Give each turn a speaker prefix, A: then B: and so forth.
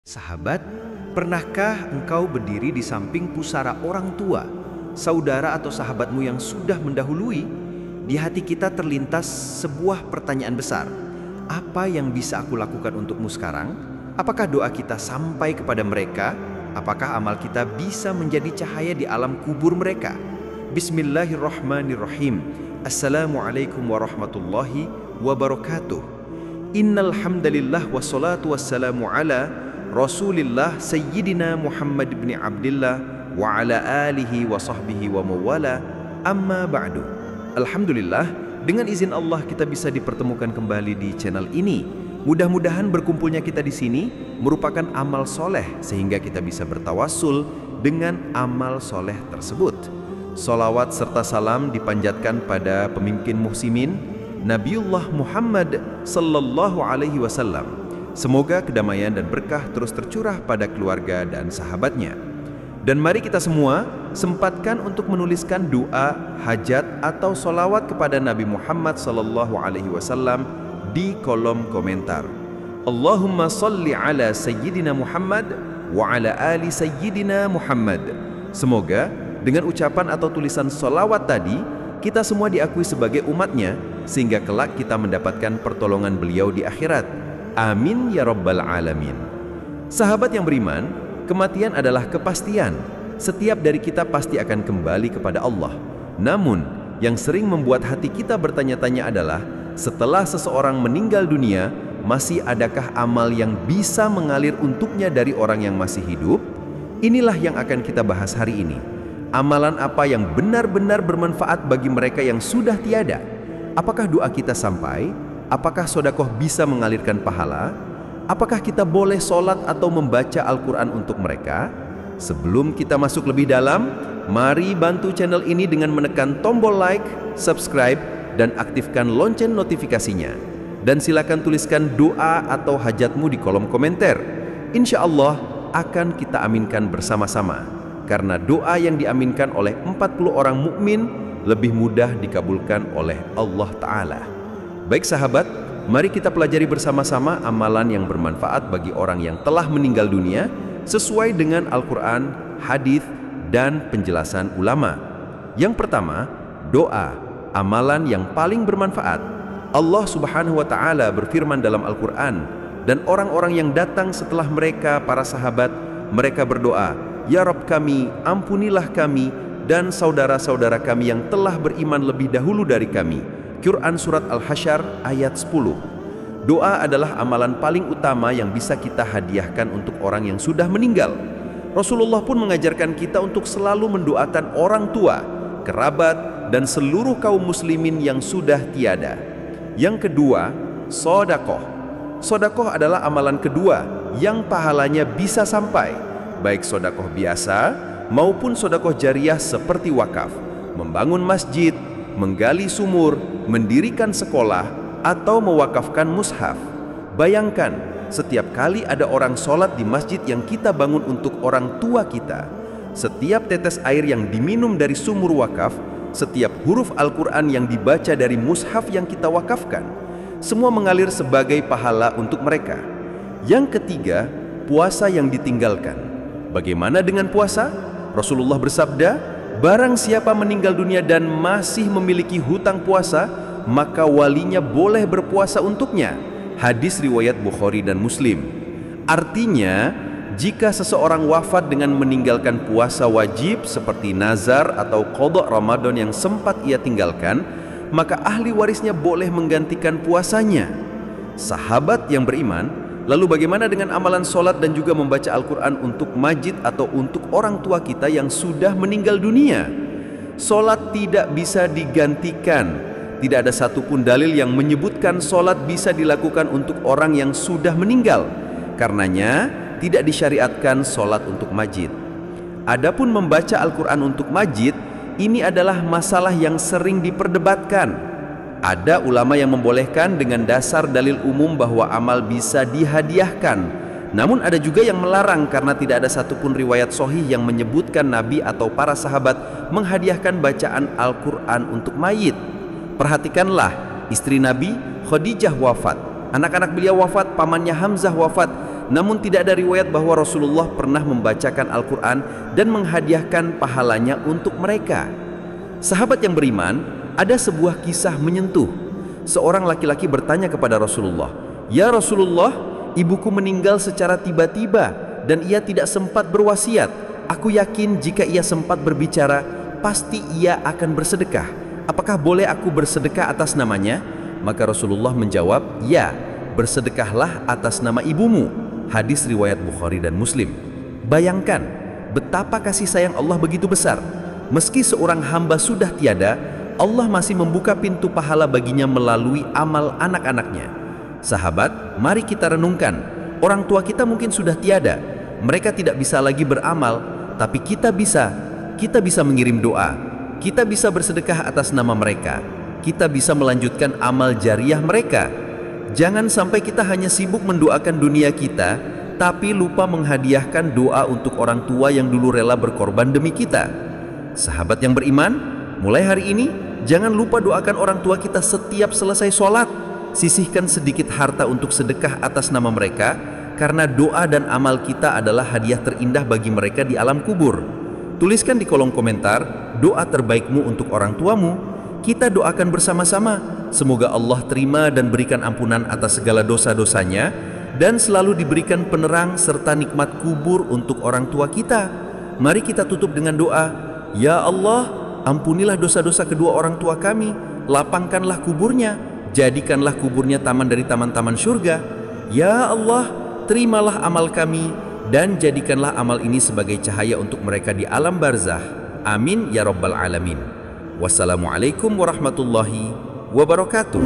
A: Sahabat, pernahkah engkau berdiri di samping pusara orang tua, saudara atau sahabatmu yang sudah mendahului? Di hati kita terlintas sebuah pertanyaan besar. Apa yang bisa aku lakukan untukmu sekarang? Apakah doa kita sampai kepada mereka? Apakah amal kita bisa menjadi cahaya di alam kubur mereka? Bismillahirrahmanirrahim. Assalamualaikum warahmatullahi wabarakatuh. Innal hamdalillah wassalatu wassalamu ala Rasulillah Sayyidina Muhammad bin Abdillah wa ala alihi wa sahbihi wa mawala, amma ba'du. Alhamdulillah, dengan izin Allah kita bisa dipertemukan kembali di channel ini. Mudah-mudahan berkumpulnya kita di sini merupakan amal soleh sehingga kita bisa bertawassul dengan amal soleh tersebut. Salawat serta salam dipanjatkan pada pemimpin muslimin Nabiullah Muhammad sallallahu alaihi wasallam. Semoga kedamaian dan berkah terus tercurah pada keluarga dan sahabatnya. Dan mari kita semua sempatkan untuk menuliskan doa, hajat atau solawat kepada Nabi Muhammad sallallahu alaihi wasallam di kolom komentar. Allahumma salli ala Sayyidina Muhammad wa ala ali Sayyidina Muhammad. Semoga dengan ucapan atau tulisan solawat tadi, kita semua diakui sebagai umatnya, sehingga kelak kita mendapatkan pertolongan beliau di akhirat. Amin ya rabbal alamin. Sahabat yang beriman, kematian adalah kepastian. Setiap dari kita pasti akan kembali kepada Allah. Namun, yang sering membuat hati kita bertanya-tanya adalah, setelah seseorang meninggal dunia, masih adakah amal yang bisa mengalir untuknya dari orang yang masih hidup? Inilah yang akan kita bahas hari ini. Amalan apa yang benar-benar bermanfaat bagi mereka yang sudah tiada? Apakah doa kita sampai? Apakah sedekah bisa mengalirkan pahala? Apakah kita boleh sholat atau membaca Al-Quran untuk mereka? Sebelum kita masuk lebih dalam, mari bantu channel ini dengan menekan tombol like, subscribe, dan aktifkan lonceng notifikasinya. Dan silakan tuliskan doa atau hajatmu di kolom komentar. Insya Allah akan kita aminkan bersama-sama. Karena doa yang diaminkan oleh 40 orang mukmin lebih mudah dikabulkan oleh Allah Ta'ala. Baik sahabat, mari kita pelajari bersama-sama amalan yang bermanfaat bagi orang yang telah meninggal dunia sesuai dengan Al-Quran, hadis, dan penjelasan ulama. Yang pertama, doa, amalan yang paling bermanfaat. Allah Subhanahu wa Ta'ala berfirman dalam Al-Quran, dan orang-orang yang datang setelah mereka, para sahabat, mereka berdoa, "Ya Rabb kami, ampunilah kami dan saudara-saudara kami yang telah beriman lebih dahulu dari kami." Quran Surat Al-Hasyr ayat 10. Doa adalah amalan paling utama yang bisa kita hadiahkan untuk orang yang sudah meninggal. Rasulullah pun mengajarkan kita untuk selalu mendoakan orang tua, kerabat, dan seluruh kaum muslimin yang sudah tiada. Yang kedua, sedekah. Sedekah adalah amalan kedua yang pahalanya bisa sampai, baik sedekah biasa maupun sedekah jariah seperti wakaf, membangun masjid, menggali sumur, mendirikan sekolah, atau mewakafkan mushaf. Bayangkan, setiap kali ada orang sholat di masjid yang kita bangun untuk orang tua kita, setiap tetes air yang diminum dari sumur wakaf, setiap huruf Al-Quran yang dibaca dari mushaf yang kita wakafkan, semua mengalir sebagai pahala untuk mereka. Yang ketiga, puasa yang ditinggalkan. Bagaimana dengan puasa? Rasulullah bersabda, barang siapa meninggal dunia dan masih memiliki hutang puasa, maka walinya boleh berpuasa untuknya. Hadis riwayat Bukhari dan Muslim. Artinya, jika seseorang wafat dengan meninggalkan puasa wajib seperti nazar atau qada Ramadan yang sempat ia tinggalkan, maka ahli warisnya boleh menggantikan puasanya. Sahabat yang beriman, lalu bagaimana dengan amalan sholat dan juga membaca Al-Quran untuk majid atau untuk orang tua kita yang sudah meninggal dunia? Sholat tidak bisa digantikan. Tidak ada satupun dalil yang menyebutkan sholat bisa dilakukan untuk orang yang sudah meninggal. Karenanya, tidak disyariatkan sholat untuk majid. Adapun membaca Al-Quran untuk majid, ini adalah masalah yang sering diperdebatkan. Ada ulama yang membolehkan dengan dasar dalil umum bahwa amal bisa dihadiahkan. Namun ada juga yang melarang karena tidak ada satupun riwayat sahih yang menyebutkan Nabi atau para sahabat menghadiahkan bacaan Al-Quran untuk mayit. Perhatikanlah, istri Nabi Khadijah wafat, anak-anak beliau wafat, pamannya Hamzah wafat, namun tidak ada riwayat bahwa Rasulullah pernah membacakan Al-Quran dan menghadiahkan pahalanya untuk mereka. Sahabat yang beriman, ada sebuah kisah menyentuh. Seorang laki-laki bertanya kepada Rasulullah, "Ya Rasulullah, ibuku meninggal secara tiba-tiba dan ia tidak sempat berwasiat. Aku yakin jika ia sempat berbicara, pasti ia akan bersedekah. Apakah boleh aku bersedekah atas namanya?" Maka Rasulullah menjawab, "Ya, bersedekahlah atas nama ibumu." Hadis riwayat Bukhari dan Muslim. Bayangkan betapa kasih sayang Allah begitu besar. Meski seorang hamba sudah tiada, Allah masih membuka pintu pahala baginya melalui amal anak-anaknya. Sahabat, mari kita renungkan. Orang tua kita mungkin sudah tiada. Mereka tidak bisa lagi beramal, tapi kita bisa mengirim doa. Kita bisa bersedekah atas nama mereka. Kita bisa melanjutkan amal jariah mereka. Jangan sampai kita hanya sibuk mendoakan dunia kita, tapi lupa menghadiahkan doa untuk orang tua yang dulu rela berkorban demi kita. Sahabat yang beriman, mulai hari ini, jangan lupa doakan orang tua kita setiap selesai sholat. Sisihkan sedikit harta untuk sedekah atas nama mereka, karena doa dan amal kita adalah hadiah terindah bagi mereka di alam kubur. Tuliskan di kolom komentar doa terbaikmu untuk orang tuamu. Kita doakan bersama-sama. Semoga Allah terima dan berikan ampunan atas segala dosa-dosanya, dan selalu diberikan penerang serta nikmat kubur untuk orang tua kita. Mari kita tutup dengan doa. Ya Allah, ampunilah dosa-dosa kedua orang tua kami, lapangkanlah kuburnya, jadikanlah kuburnya taman dari taman-taman surga. Ya Allah, terimalah amal kami, dan jadikanlah amal ini sebagai cahaya untuk mereka di alam barzah. Amin ya rabbal alamin. Wassalamualaikum warahmatullahi wabarakatuh.